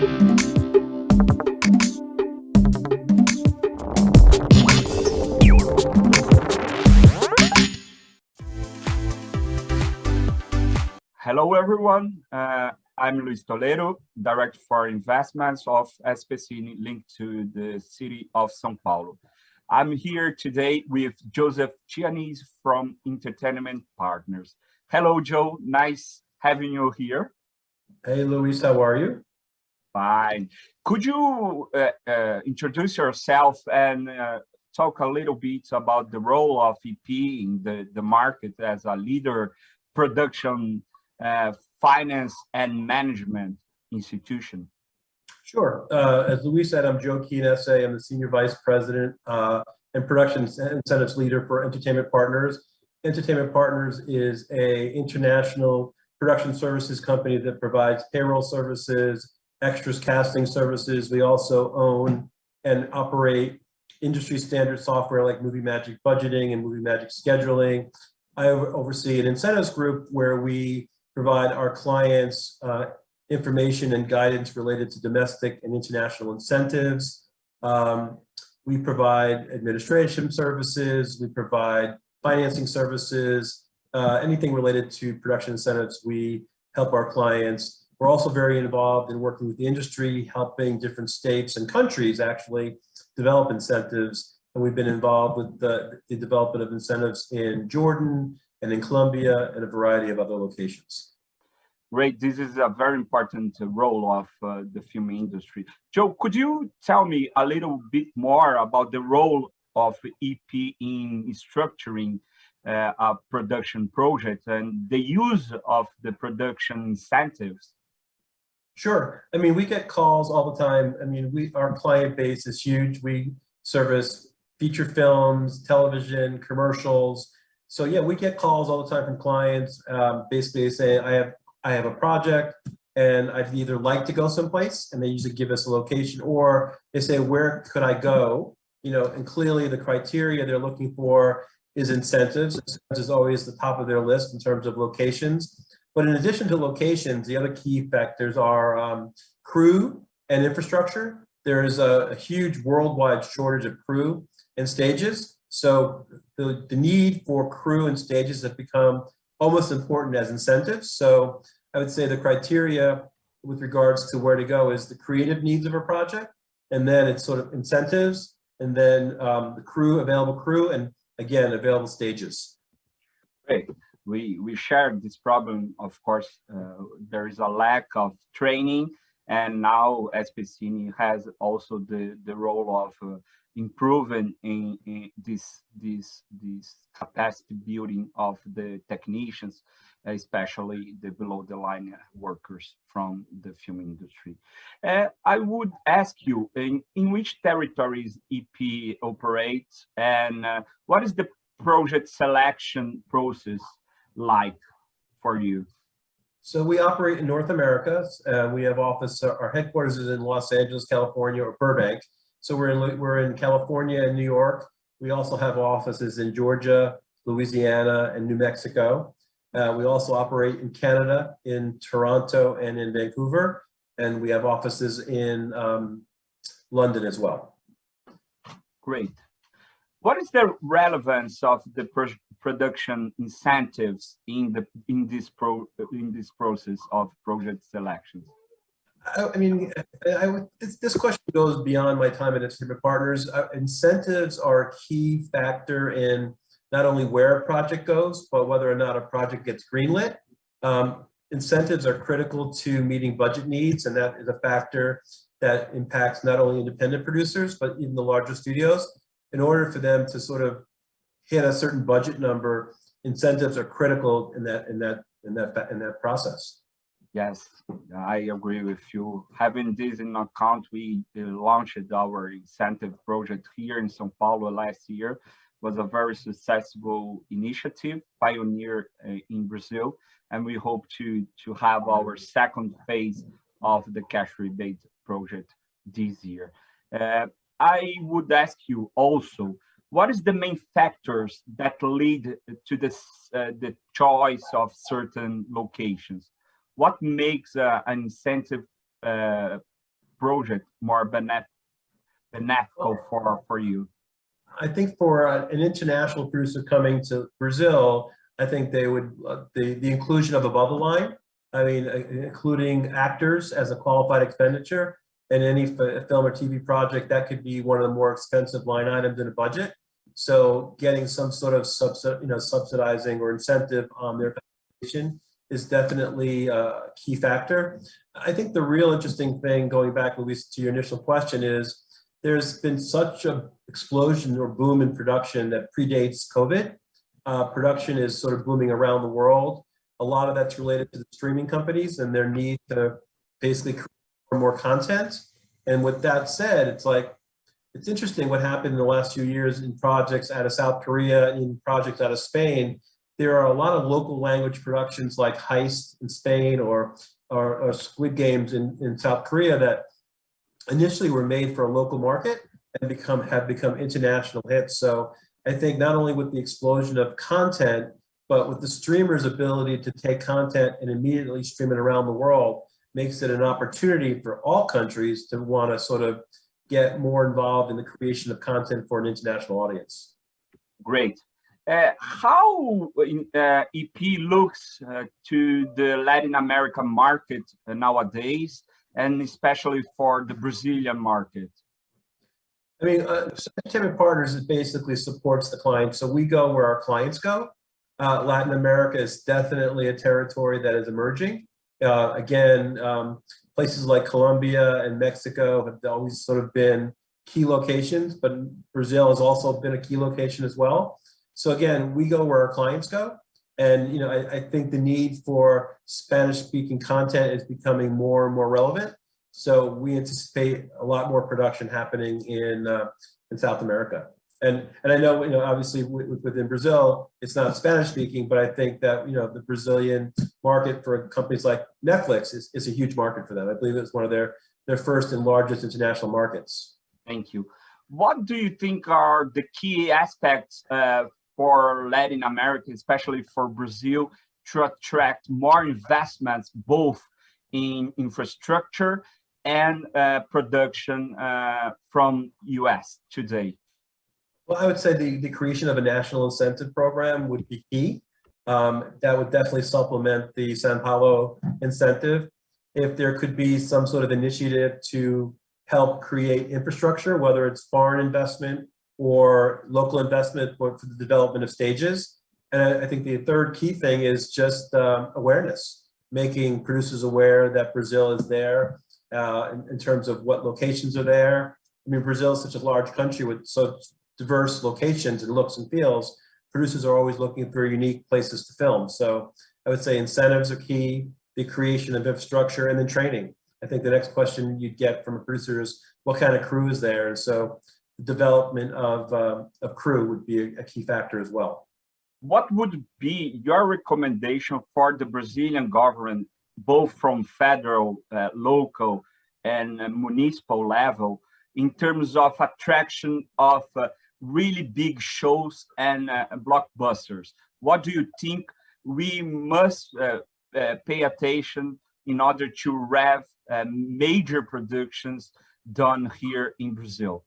Hello, everyone. I'm Luis Toledo, Director for Investments of SPCine linked to the city of São Paulo. I'm here today with Joseph Chianese from Entertainment Partners. Hello, Joe. Nice having you here. Hey, Luis. How are you? Fine. Could you introduce yourself and talk a little bit about the role of EP in the market as a leader, production, finance and management institution? Sure. As Luis said, I'm Joe Chianese. I'm the Senior Vice President and Production Incentives Leader for Entertainment Partners. Entertainment Partners is an international production services company that provides payroll services, extras casting services. We also own and operate industry standard software like Movie Magic budgeting and Movie Magic scheduling. I oversee an incentives group where we provide our clients information and guidance related to domestic and international incentives. We provide administration services, we provide financing services, anything related to production incentives, we help our clients. We're also very involved in working with the industry, helping different states and countries actually develop incentives. And we've been involved with the development of incentives in Jordan and in Colombia and a variety of other locations. Great. This is a very important role of the film industry. Joe, could you tell me a little bit more about the role of EP in structuring a production project and the use of the production incentives? Sure. I mean, we get calls all the time. I mean, our client base is huge. We service feature films, television, commercials. So yeah, we get calls all the time from clients, basically saying, I have a project and I'd either like to go someplace, and they usually give us a location, or they say, where could I go? You know, and clearly the criteria they're looking for is incentives. Incentives is always the top of their list in terms of locations. But in addition to locations, the other key factors are crew and infrastructure. There is a huge worldwide shortage of crew and stages. So the need for crew and stages have become almost important as incentives. So I would say the criteria with regards to where to go is the creative needs of a project, and then it's sort of incentives, and then the crew, available crew, and again, available stages. Great. We shared this problem. Of course, there is a lack of training, and now SPCine has also the role of improving in this capacity building of the technicians, especially the below the line workers from the film industry. I would ask you, in which territories EP operates, and what is the project selection process like for you? So we operate in North America. We have our headquarters is in Los Angeles, California, or Burbank. So we're in California and New York. We also have offices in Georgia, Louisiana, and New Mexico. We also operate in Canada, in Toronto, and in Vancouver. And we have offices in London as well. Great. What is the relevance of the production incentives in this process of project selections? I mean, this question goes beyond my time at Entertainment Partners. Incentives are a key factor in not only where a project goes, but whether or not a project gets greenlit. Incentives are critical to meeting budget needs, and that is a factor that impacts not only independent producers, but even the larger studios. In order for them to sort of hit a certain budget number, incentives are critical in that process. Yes, I agree with you. Having this in account, we launched our incentive project here in São Paulo last year. It was a very successful initiative, pioneer in Brazil, and we hope to have our second phase of the cash rebate project this year. I would ask you also, what is the main factors that lead to the choice of certain locations? What makes an incentive project more beneficial for you? I think for an international producer coming to Brazil, I think they would, the inclusion of above the line, I mean, including actors as a qualified expenditure, and any film or TV project, that could be one of the more expensive line items in a budget. So getting some sort of subsidizing or incentive on their valuation is definitely a key factor. I think the real interesting thing, going back at least to your initial question, is there's been such an explosion or boom in production that predates COVID. Production is sort of booming around the world. A lot of that's related to the streaming companies and their need to basically create more content. And with that said, it's interesting what happened in the last few years in projects out of South Korea, in projects out of Spain. There are a lot of local language productions like Heist in Spain or Squid Games in South Korea that initially were made for a local market and have become international hits. So I think not only with the explosion of content, but with the streamer's ability to take content and immediately stream it around the world, makes it an opportunity for all countries to want to sort of get more involved in the creation of content for an international audience. Great. How EP looks to the Latin American market nowadays, and especially for the Brazilian market? I mean, Entertainment Partners basically supports the client. So we go where our clients go. Latin America is definitely a territory that is emerging. Again, places like Colombia and Mexico have always sort of been key locations, but Brazil has also been a key location as well. So again, we go where our clients go. And I think the need for Spanish-speaking content is becoming more and more relevant. So we anticipate a lot more production happening in South America. And I know, obviously within Brazil, it's not Spanish speaking, but I think that, the Brazilian market for companies like Netflix is a huge market for them. I believe it's one of their first and largest international markets. Thank you. What do you think are the key aspects for Latin America, especially for Brazil, to attract more investments, both in infrastructure and production from US today? Well, I would say the creation of a national incentive program would be key. That would definitely supplement the São Paulo incentive. If there could be some sort of initiative to help create infrastructure, whether it's foreign investment or local investment for the development of stages. And I think the third key thing is just awareness, making producers aware that Brazil is there in terms of what locations are there. I mean, Brazil is such a large country with such diverse locations and looks and feels. Producers are always looking for unique places to film. So I would say incentives are key, the creation of infrastructure, and then training. I think the next question you'd get from a producer is, what kind of crew is there? And so the development of crew would be a key factor as well. What would be your recommendation for the Brazilian government, both from federal, local, and municipal level, in terms of attraction of really big shows and blockbusters? What do you think we must pay attention in order to have major productions done here in Brazil?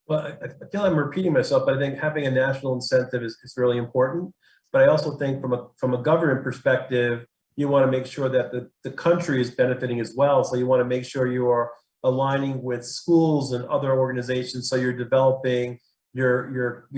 Well, I feel I'm repeating myself, but I think having a national incentive is really important. But I also think from a government perspective, you want to make sure that the country is benefiting as well. So you want to make sure you are aligning with schools and other organizations, so you're developing your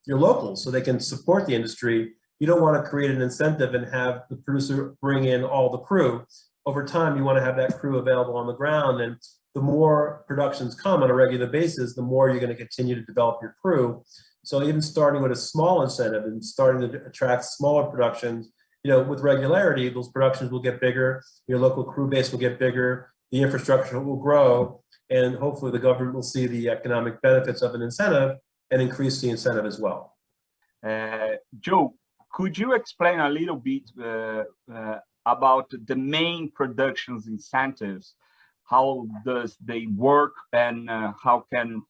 locals so they can support the industry. You don't want to create an incentive and have the producer bring in all the crew. Over time, you want to have that crew available on the ground, and the more productions come on a regular basis, the more you're going to continue to develop your crew. So even starting with a small incentive and starting to attract smaller productions, with regularity, those productions will get bigger, your local crew base will get bigger, the infrastructure will grow, and hopefully the government will see the economic benefits of an incentive and increase the incentive as well. Joe, could you explain a little bit about the main productions incentives? How does they work, and how can,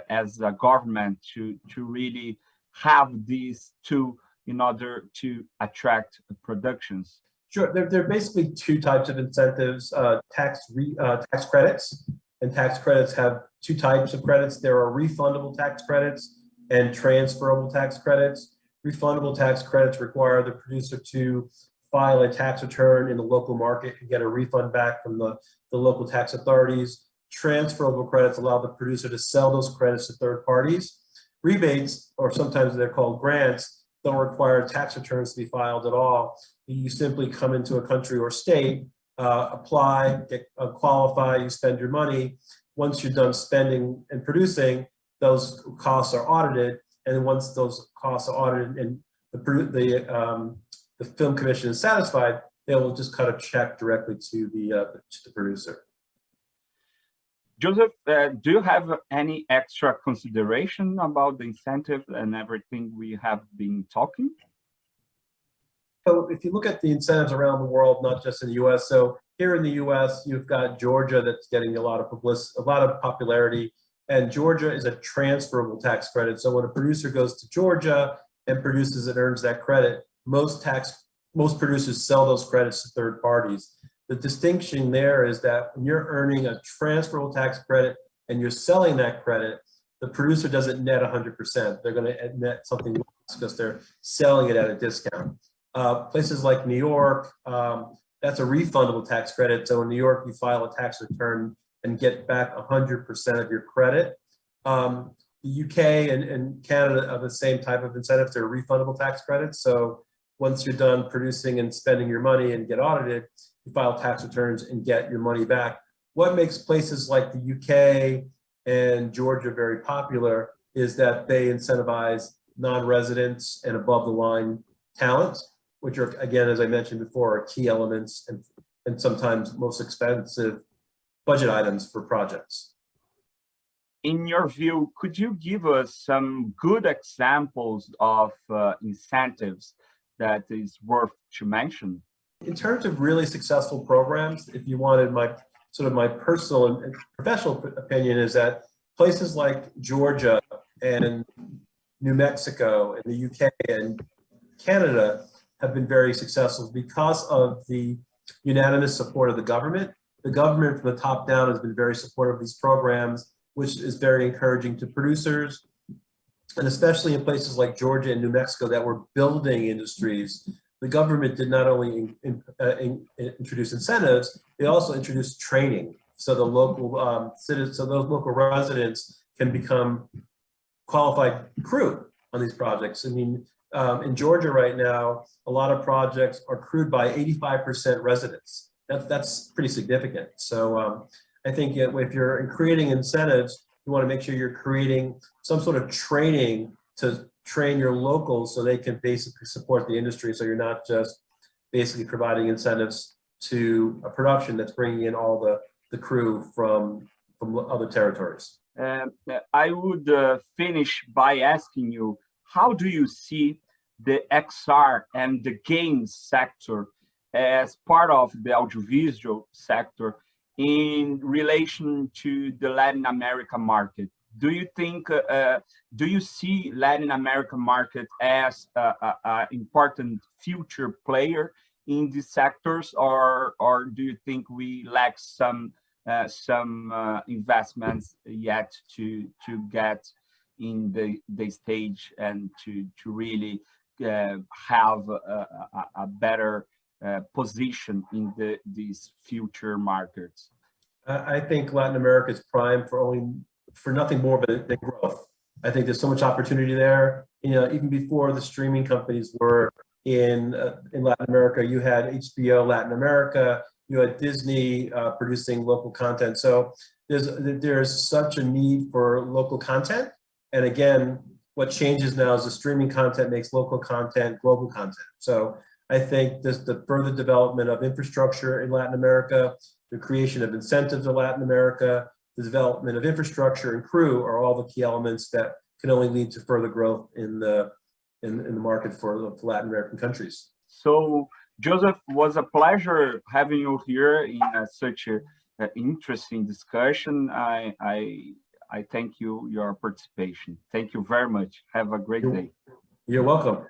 as a government, to really have these two in order to attract productions? Sure. There are basically two types of incentives: tax credits, and tax credits have two types of credits. There are refundable tax credits and transferable tax credits. Refundable tax credits require the producer to file a tax return in the local market and get a refund back from the local tax authorities. Transferable credits allow the producer to sell those credits to third parties. Rebates, or sometimes they're called grants, don't require tax returns to be filed at all. You simply come into a country or state, apply, qualify, you spend your money. Once you're done spending and producing, those costs are audited. And then once those costs are audited and the film commission is satisfied, they will just cut a check directly to the producer. Joseph, do you have any extra consideration about the incentive and everything we have been talking? So if you look at the incentives around the world, not just in the US, so here in the US, you've got Georgia that's getting a lot of publicity, a lot of popularity, and Georgia is a transferable tax credit. So when a producer goes to Georgia and produces and earns that credit, most producers sell those credits to third parties. The distinction there is that when you're earning a transferable tax credit and you're selling that credit, the producer doesn't net 100%. They're going to net something less because they're selling it at a discount. Places like New York, that's a refundable tax credit. So in New York, you file a tax return and get back 100% of your credit. The UK and Canada are the same type of incentives. They're refundable tax credits. So once you're done producing and spending your money and get audited, you file tax returns and get your money back. What makes places like the UK and Georgia very popular is that they incentivize non-residents and above the line talent, which are, again, as I mentioned before, are key elements and sometimes most expensive budget items for projects. In your view, could you give us some good examples of incentives that is worth to mention? In terms of really successful programs, if you wanted my personal and professional opinion, is that places like Georgia and New Mexico and the UK and Canada have been very successful because of the unanimous support of the government. The government from the top down has been very supportive of these programs, which is very encouraging to producers. And especially in places like Georgia and New Mexico that were building industries, the government did not only introduce incentives, they also introduced training. So the local citizens, so those local residents can become qualified crew on these projects. I mean, in Georgia right now, a lot of projects are crewed by 85% residents. That's pretty significant. So I think if you're creating incentives, you want to make sure you're creating some sort of training to train your locals so they can basically support the industry. So you're not just basically providing incentives to a production that's bringing in all the crew from other territories. I would finish by asking you, how do you see the XR and the games sector as part of the audiovisual sector in relation to the Latin America market? Do you think, do you see Latin American market as an important future player in these sectors, or do you think we lack some investments yet to get in the stage and to really have a better position in these future markets? I think Latin America is primed for nothing more than growth. I think there's so much opportunity there. You know, even before the streaming companies were in Latin America, you had HBO Latin America, you had Disney producing local content. So there's such a need for local content. And again, what changes now is the streaming content makes local content global content. So I think the further development of infrastructure in Latin America, the creation of incentives in Latin America, the development of infrastructure and crew are all the key elements that can only lead to further growth in the market for Latin American countries. So, Joseph, was a pleasure having you here in such an interesting discussion. I thank you your participation. Thank you very much. Have a great day. You're welcome.